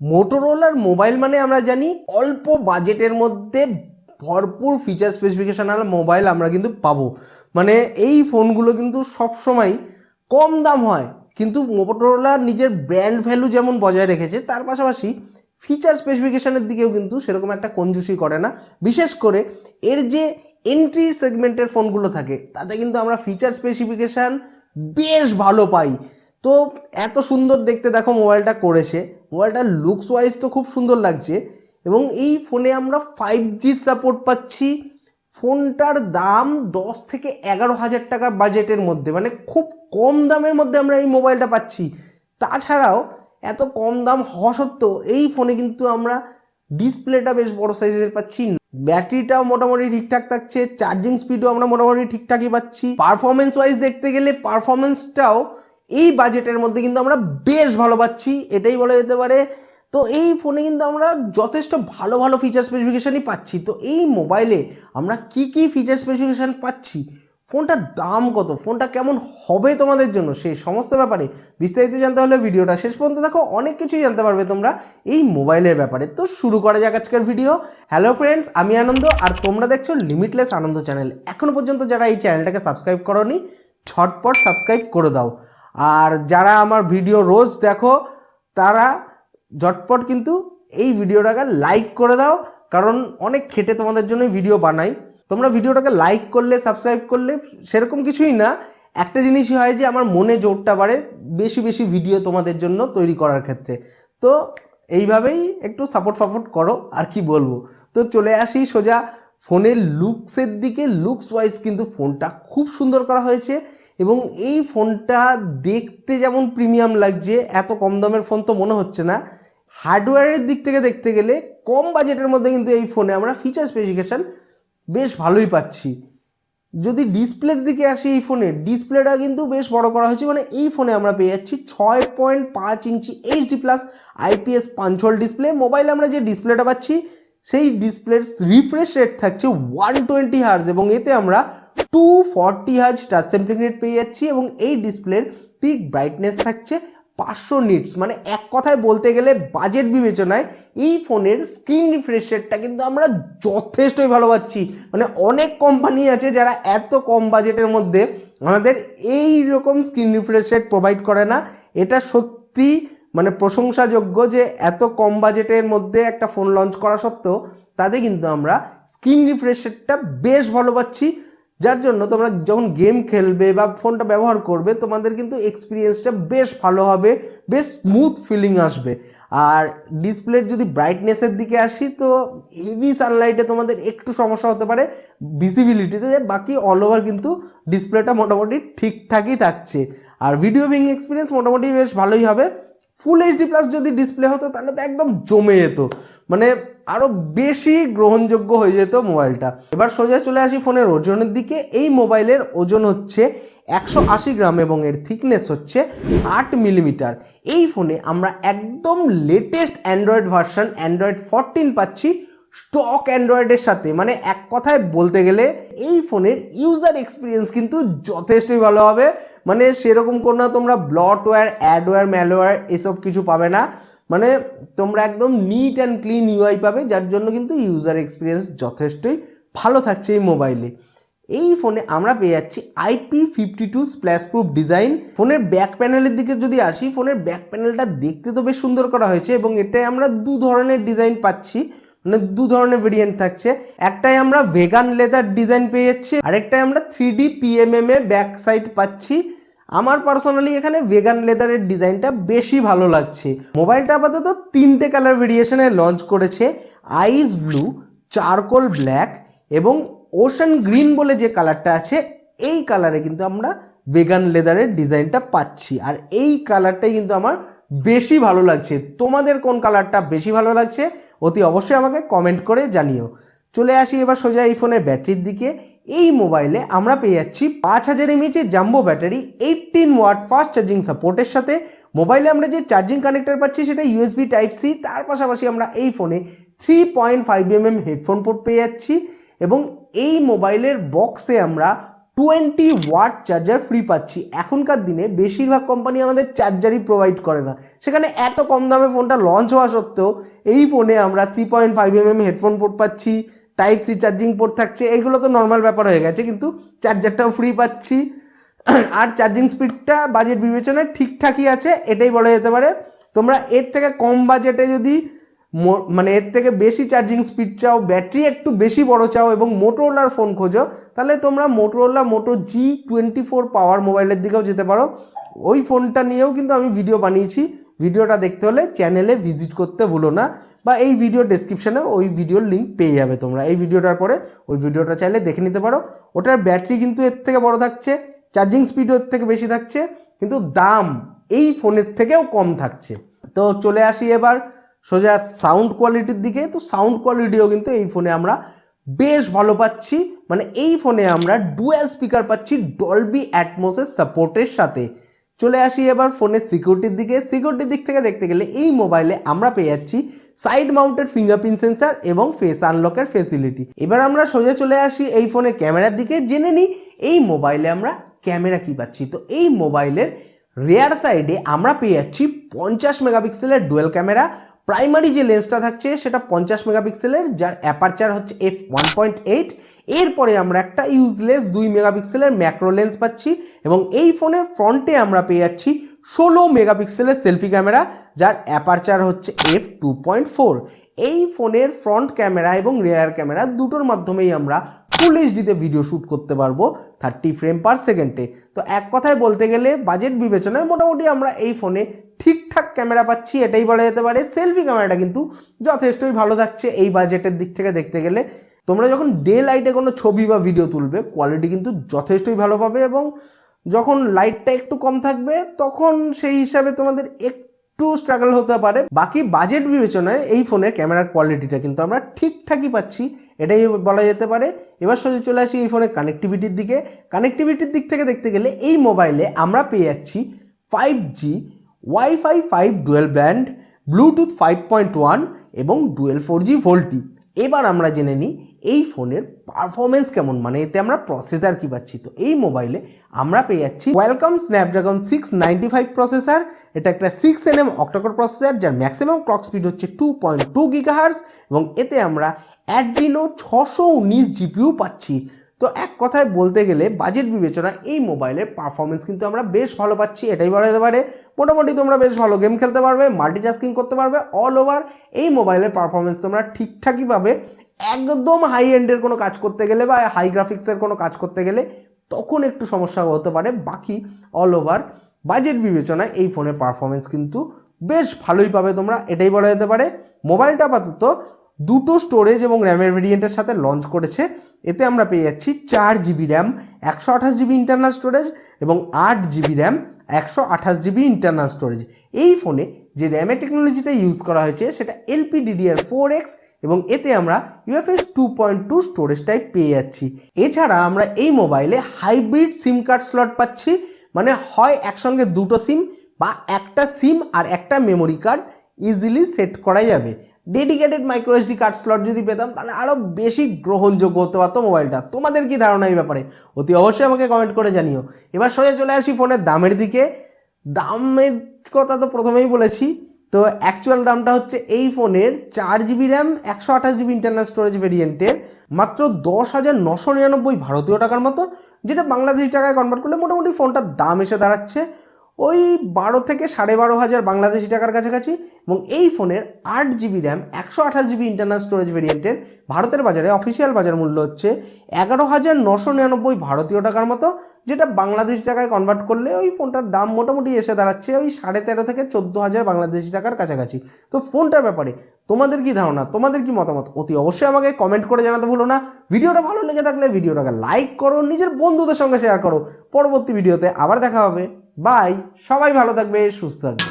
মোটোরোলার mobile মানে আমরা জানি অল্প বাজেটের মধ্যে ভরপুর ফিচার স্পেসিফিকেশনাল মোবাইল আমরা কিন্তু পাবো। মানে এই ফোনগুলো কিন্তু সবসময় কম দাম হয়, কিন্তু মোটোরোলা নিজের ব্র্যান্ড ভ্যালু যেমন বজায় রেখেছে তার পাশাপাশি ফিচার স্পেসিফিকেশনের দিকেও কিন্তু সেরকম একটা কঞ্জুসি করে না। বিশেষ করে এর যে এন্ট্রি সেগমেন্টের ফোনগুলো থাকে তাতে কিন্তু আমরা ফিচার স্পেসিফিকেশান বেশ ভালো পাই। তো এত সুন্দর দেখতে দেখো মোবাইলটা করেছে, মোবাইলটার লুকস ওয়াইজ তো খুব সুন্দর লাগছে এবং এই ফোনে আমরা 5G সাপোর্ট পাচ্ছি। ফোনটার দাম 10 থেকে 11,000 টাকা বাজেটের মধ্যে, মানে খুব কম দামের মধ্যে আমরা এই মোবাইলটা পাচ্ছি। তাছাড়াও এত কম দাম হওয়া সত্ত্বেও এই ফোনে কিন্তু আমরা ডিসপ্লেটা বেশ বড় সাইজের পাচ্ছি, ব্যাটারিটাও মোটামুটি ঠিকঠাক থাকছে, চার্জিং স্পিডও আমরা মোটামুটি ঠিকঠাকই পাচ্ছি। পারফরমেন্স ওয়াইজ দেখতে গেলে পারফরমেন্সটাও এই বাজেটের মধ্যে কিন্তু আমরা বেশ ভালো পাচ্ছি, এটাই বলা যেতে পারে। তো এই ফোনে কিন্তু আমরা যথেষ্ট ভালো ভালো ফিচার স্পেসিফিকেশানই পাচ্ছি। তো এই মোবাইলে আমরা কি কি ফিচার স্পেসিফিকেশান পাচ্ছি, ফোনটার দাম কত, ফোনটা কেমন হবে তোমাদের জন্য, সেই সমস্ত ব্যাপারে বিস্তারিত জানতে হলে ভিডিওটা শেষ পর্যন্ত দেখো, অনেক কিছুই জানতে পারবে তোমরা এই মোবাইলের ব্যাপারে। তো শুরু করা যাক আজকের ভিডিও। হ্যালো ফ্রেন্ডস, আমি আনন্দ আর তোমরা দেখছো লিমিটলেস আনন্দ চ্যানেল। এখনও পর্যন্ত যারা এই চ্যানেলটাকে সাবস্ক্রাইব করোনি ঝটপট সাবস্ক্রাইব করে দাও, আর যারা আমার ভিডিও রোজ দেখো তারা ঝটপট কিন্তু এই ভিডিওটাকে লাইক করে দাও, কারণ অনেক খেটে তোমাদের জন্য ভিডিও বানাই। তোমরা ভিডিওটাকে লাইক করলে সাবস্ক্রাইব করলে সেরকম কিছুই না, একটা জিনিসই হয় যে আমার মনে জোরটা বাড়ে বেশি বেশি ভিডিও তোমাদের জন্য তৈরি করার ক্ষেত্রে। তো এইভাবেই একটু সাপোর্ট করো, আর কি বলবো। তো চলে আসি সোজা ফোনের লুকসের দিকে। লুকস ওয়াইজ কিন্তু ফোনটা খুব সুন্দর করা হয়েছে এবং এই ফোনটা দেখতে যেমন প্রিমিয়াম লাগছে, এত কম দামের ফোন তো মনে হচ্ছে না। হার্ডওয়্যারের দিক থেকে দেখতে গেলে কম বাজেটের মধ্যে কিন্তু এই ফোনে আমরা ফিচার স্পেসিফিকেশান বেশ ভালোই পাচ্ছি। যদি ডিসপ্লের দিকে আসি, এই ফোনের ডিসপ্লেটা কিন্তু বেশ বড় করা হয়েছে। মানে এই ফোনে আমরা পেয়ে যাচ্ছি 6.5 ইঞ্চি HD+ IPS পাঞ্চল ডিসপ্লে। মোবাইলে আমরা যে ডিসপ্লেটা পাচ্ছি সেই ডিসপ্লের রিফ্রেশ রেট থাকছে 120 হার্জ এবং এতে আমরা 240 হার্জ টাচ স্যাম্পলিং রেট পেয়ে যাচ্ছি এবং এই ডিসপ্লের পিক ব্রাইটনেস থাকছে 500 নিটস। মানে এক কথায় বলতে গেলে বাজেট বিবেচনায় এই ফোনের স্ক্রিন রিফ্রেশ রেটটা কিন্তু আমরা যথেষ্টই ভালো পাচ্ছি। মানে অনেক কোম্পানি আছে যারা এত কম বাজেটের মধ্যে আমাদের এই রকম স্ক্রিন রিফ্রেশ রেট প্রোভাইড করে না। এটা সত্যি মানে প্রশংসাযোগ্য যে এত কম বাজেটের মধ্যে একটা ফোন লঞ্চ করা সত্ত্বেও তাতে কিন্তু আমরা স্ক্রিন রিফ্রেশ রেটটা বেশ ভালো পাচ্ছি, যার জন্য তোমরা যখন গেম খেলবে বা ফোনটা ব্যবহার করবে তোমাদের কিন্তু এক্সপিরিয়েন্সটা বেশ ভালো হবে, বেশ স্মুথ ফিলিং আসবে। আর ডিসপ্লের যদি ব্রাইটনেসের দিকে আসি তো হেভি সানলাইটে তোমাদের একটু সমস্যা হতে পারে ভিজিবিলিটিতে, বাকি অল ওভার কিন্তু ডিসপ্লেটা মোটামুটি ঠিকঠাকই থাকছে। আর ভিডিও ভিউইং এক্সপিরিয়েন্স মোটামুটি বেশ ভালোই হবে। ফুল HD+ যদি ডিসপ্লে হতো তাহলে তো একদম জমে যেত, মানে আরও বেশি গ্রহণযোগ্য হয়ে যেত মোবাইলটা। এবার সোজা চলে আসি ফোনের ওজনের দিকে। এই মোবাইলের ওজন হচ্ছে 180 গ্রাম এবং এর থিকনেস হচ্ছে 8 মিলিমিটার। এই ফোনে আমরা একদম লেটেস্ট অ্যান্ড্রয়েড ভার্সন অ্যান্ড্রয়েড 14 পাচ্ছি স্টক অ্যান্ড্রয়েডের সাথে। মানে এক কথায় বলতে গেলে এই ফোনের ইউজার এক্সপিরিয়েন্স কিন্তু যথেষ্টই ভালো হবে। মানে সেরকম কোনো তোমরা ব্লটওয়্যার, অ্যাডওয়্যার, ম্যালওয়্যার এসব কিছু পাবে না। মানে তোমরা একদম নিট অ্যান্ড ক্লিন UI পাবে, যার জন্য কিন্তু ইউজার এক্সপিরিয়েন্স যথেষ্টই ভালো থাকছে এই মোবাইলে। এই ফোনে আমরা পেয়ে যাচ্ছি IP52 স্প্ল্যাশ প্রুফ ডিজাইন। ফোনের ব্যাক প্যানেলের দিকে যদি আসি, ফোনের ব্যাক প্যানেলটা দেখতে তো বেশ সুন্দর করা হয়েছে এবং এটাই আমরা দু ধরনের ডিজাইন পাচ্ছি, মানে দু ধরনের ভেরিয়েন্ট থাকছে। একটাই আমরা ভেগান লেদার ডিজাইন পেয়ে যাচ্ছি, আরেকটাই আমরা 3D PMMA ব্যাক সাইড পাচ্ছি। আমার পার্সোনালি এখানে ভেগান লেদারের ডিজাইনটা বেশি ভালো লাগছে। মোবাইলটা আপাতত 3টে কালার ভেরিয়েশনে লঞ্চ করেছে, আইস ব্লু, চারকোল ব্ল্যাক এবং ওশান গ্রিন বলে যে কালারটা আছে, এই কালারে কিন্তু আমরা ভেগান লেদারের ডিজাইনটা পাচ্ছি। আর এই কালারটাই কিন্তু আমার বেশি ভালো লাগছে। তোমাদের কোন কালারটা বেশি ভালো লাগছে অতি অবশ্যই আমাকে কমেন্ট করে জানিও। চলে আসি এবার সোজা এই ফোনের ব্যাটারির দিকে। এই মোবাইলে আমরা পেয়ে যাচ্ছি 5000 mAh jumbo battery 18 watt fast charging সাপোর্টের সাথে। মোবাইলে আমরা যে চার্জিং কানেক্টর পাচ্ছি সেটা USB Type-C, তার পাশাপাশি আমরা এই ফোনে 3.5mm হেডফোন পোর্ট পেয়ে যাচ্ছি এবং এই মোবাইলের বক্সে আমরা 20 ওয়াট চার্জার ফ্রি পাচ্ছি। এখনকার দিনে বেশিরভাগ কোম্পানি আমাদের চার্জারই প্রোভাইড করে না, সেখানে এত কম দামে ফোনটা লঞ্চ হওয়া সত্ত্বেও এই ফোনে আমরা 3.5mm হেডফোন পোর্ট পাচ্ছি, টাইপ সি চার্জিং পোর্ট থাকছে, এইগুলো তো নর্মাল ব্যাপার হয়ে গেছে, কিন্তু চার্জারটাও ফ্রি পাচ্ছি। আর চার্জিং স্পিডটা বাজেট বিবেচনায় ঠিকঠাকই আছে, এটাই বলা যেতে পারে। তোমরা এর থেকে কম বাজেটে যদি মানে এর থেকে বেশি চার্জিং স্পিড চাও, ব্যাটারি একটু বেশি বড় চাও এবং মোটোরোলার ফোন খোঁজো, তাহলে তোমরা মোটোরোলা মোটো G24 পাওয়ার মোবাইলের দিকেও যেতে পারো। ওই ফোনটা নিয়েও কিন্তু আমি ভিডিও বানিয়েছি, ভিডিওটা দেখতে হলে চ্যানেলে ভিজিট করতে ভুলো না, বা এই ভিডিও ডেসক্রিপশানে ওই ভিডিওর লিঙ্ক পেয়ে যাবে তোমরা। এই ভিডিওটার পরে ওই ভিডিওটা চাইলে দেখে নিতে পারো। ওটার ব্যাটারি কিন্তু এর থেকে বড় থাকছে, চার্জিং স্পিডও এর থেকে বেশি থাকছে, কিন্তু দাম এই ফোনের থেকেও কম থাকছে। তো চলে আসি এবার সোজা সাউন্ড কোয়ালিটির দিকে। তো সাউন্ড কোয়ালিটিও কিন্তু এই ফোনে আমরা বেশ ভালো পাচ্ছি, মানে এই ফোনে আমরা ডুয়াল স্পিকার পাচ্ছি ডলবি অ্যাটমসের সাপোর্টের সাথে। চলে আসি এবার ফোনের সিকিউরিটির দিকে। সিকিউরিটির দিক থেকে দেখতে গেলে এই মোবাইলে আমরা পেয়ে যাচ্ছি সাইড মাউন্টেড ফিঙ্গারপ্রিন্ট সেন্সার এবং ফেস আনলকের ফেসিলিটি। এবার আমরা সোজা চলে আসি এই ফোনের ক্যামেরার দিকে, জেনে নিই এই মোবাইলে আমরা ক্যামেরা কি পাচ্ছি। তো এই মোবাইলের রেয়ার সাইডে আমরা পেয়ে যাচ্ছি 50 মেগাপিক্সেলের ডুয়েল ক্যামেরা। প্রাইমারি যে লেন্সটা থাকছে সেটা 50 মেগাপিক্সেলের, যার অ্যাপারচার হচ্ছে f1.8। এরপরে আমরা একটা ইউজলেস 2 মেগাপিক্সেলের ম্যাক্রো লেন্স পাচ্ছি এবং এই ফোনের ফ্রন্টে আমরা পেয়ে যাচ্ছি 16 মেগাপিক্সেলের সেলফি ক্যামেরা, যার অ্যাপারচার হচ্ছে f2.4। এই ফোনের ফ্রন্ট ক্যামেরা এবং রেয়ার ক্যামেরা দুটোর মাধ্যমেই আমরা ফুল এইচডিতে ভিডিও শ্যুট করতে পারবো 30 ফ্রেম পার সেকেন্ডে। তো এক কথায় বলতে গেলে বাজেট বিবেচনায় মোটামুটি আমরা এই ফোনে ঠিকঠাক ক্যামেরা পাচ্ছি, এটাই বলা যেতে পারে। সেলফি ক্যামেরাটা কিন্তু যথেষ্টই ভালো থাকছে এই বাজেটের দিক থেকে দেখতে গেলে। তোমরা যখন ডে লাইটে কোনো ছবি বা ভিডিও তুলবে কোয়ালিটি কিন্তু যথেষ্টই ভালো পাবে, এবং যখন লাইটটা একটু কম থাকবে তখন সেই হিসাবে তোমাদের একটু স্ট্রাগল হতে পারে। বাকি বাজেট বিবেচনায় এই ফোনের ক্যামেরার কোয়ালিটিটা কিন্তু আমরা ঠিকঠাকই পাচ্ছি, এটাই বলা যেতে পারে। এবার সোজা চলে আসি এই ফোনের কানেক্টিভিটির দিকে। কানেক্টিভিটির দিক থেকে দেখতে গেলে এই মোবাইলে আমরা পেয়ে যাচ্ছি 5G, wifi 5 dual band, Bluetooth 5.1 এবং ডুয়েল 4G ভোল্টি। এবার আমরা জেনে নিই এই ফোনের পারফরমেন্স কেমন, মানে এতে আমরা প্রসেসর কি পাচ্ছি। তো এই মোবাইলে আমরা পেয়ে যাচ্ছি কোয়ালকম স্ন্যাপড্রাগন 695 প্রসেসর। এটা একটা 6nm অক্টাকোর প্রসেসর, যার ম্যাক্সিমাম ক্লক স্পিড হচ্ছে 2.2 গিগাহার্টজ এবং এতে আমরা অ্যাড্রিনো 619 জিপিইউ পাচ্ছি। তো এক কথায় বলতে গেলে বাজেট বিবেচনা এই মোবাইলের পারফরমেন্স কিন্তু আমরা বেশ ভালো পাচ্ছি, এটাই বলা যেতে পারে। মোটামুটি তোমরা বেশ ভালো গেম খেলতে পারবে, মাল্টিটাস্কিং করতে পারবে, অল ওভার এই মোবাইলের পারফরমেন্স তোমরা ঠিকঠাকই পাবে। একদম হাই এন্ডের কোনো কাজ করতে গেলে বা হাই গ্রাফিক্সের কোনো কাজ করতে গেলে তখন একটু সমস্যা হতে পারে, বাকি অল ওভার বাজেট বিবেচনায় এই ফোনের পারফরমেন্স কিন্তু বেশ ভালোই পাবে তোমরা, এটাই বলা যেতে পারে। মোবাইলটা আপাতত দুটো স্টোরেজ এবং র্যামের ভেরিয়েন্টের সাথে লঞ্চ করেছে। এতে আমরা পেয়ে যাচ্ছি 4GB RAM, 128GB internal storage এবং 8GB RAM, 128GB internal storage. এই ফোনে যে র্যামের টেকনোলজিটা ইউজ করা হয়েছে সেটা LPDDR4X এবং এতে আমরা UFS 2.2 স্টোরেজ টাইপ পেয়ে যাচ্ছি। এছাড়া আমরা এই মোবাইলে হাইব্রিড সিম কার্ড স্লট পাচ্ছি, মানে হয় একসঙ্গে দুটো সিম বা একটা সিম আর একটা মেমোরি কার্ড ইজিলি সেট করা যাবে। Dedicated micro SD card slot যদি পেতাম তাহলে আরও বেশি গ্রহণযোগ্য হতে পারতো মোবাইলটা। তোমাদের কি ধারণা এই ব্যাপারে অতি অবশ্যই আমাকে কমেন্ট করে জানিও। এবার সোজা চলে আসি ফোনের দামের দিকে। দামের কথা তো প্রথমেই বলেছি, তো অ্যাকচুয়াল দামটা হচ্ছে এই ফোনের 4GB RAM 128GB internal storage ভেরিয়েন্টের মাত্র 10,999 ভারতীয় টাকার মতো, যেটা বাংলাদেশি টাকায় কনভার্ট করলে মোটামুটি ফোনটার দাম এসে দাঁড়াচ্ছে ওই 12 থেকে 12,500 বাংলাদেশি টাকার কাছাকাছি। এবং এই ফোনের 8GB RAM 128GB internal storage ভেরিয়েন্টের ভারতের বাজারে অফিসিয়াল বাজার মূল্য হচ্ছে 11,999 ভারতীয় টাকার মতো, যেটা বাংলাদেশি টাকায় কনভার্ট করলে ওই ফোনটার দাম মোটামুটি এসে দাঁড়াচ্ছে ওই 13,500 থেকে 14,000 বাংলাদেশি টাকার কাছাকাছি। তো ফোনটার ব্যাপারে তোমাদের কি ধারণা, তোমাদের কি মতামত অতি অবশ্যই আমাকে কমেন্ট করে জানাতে ভুলো না। ভিডিওটা ভালো লেগে থাকলে ভিডিওটাকে লাইক করো, নিজের বন্ধুদের সঙ্গে শেয়ার করো। পরবর্তী ভিডিওতে আবার দেখা হবে। বাই, সবাই ভালো থাকবে, সুস্থ থাকবে।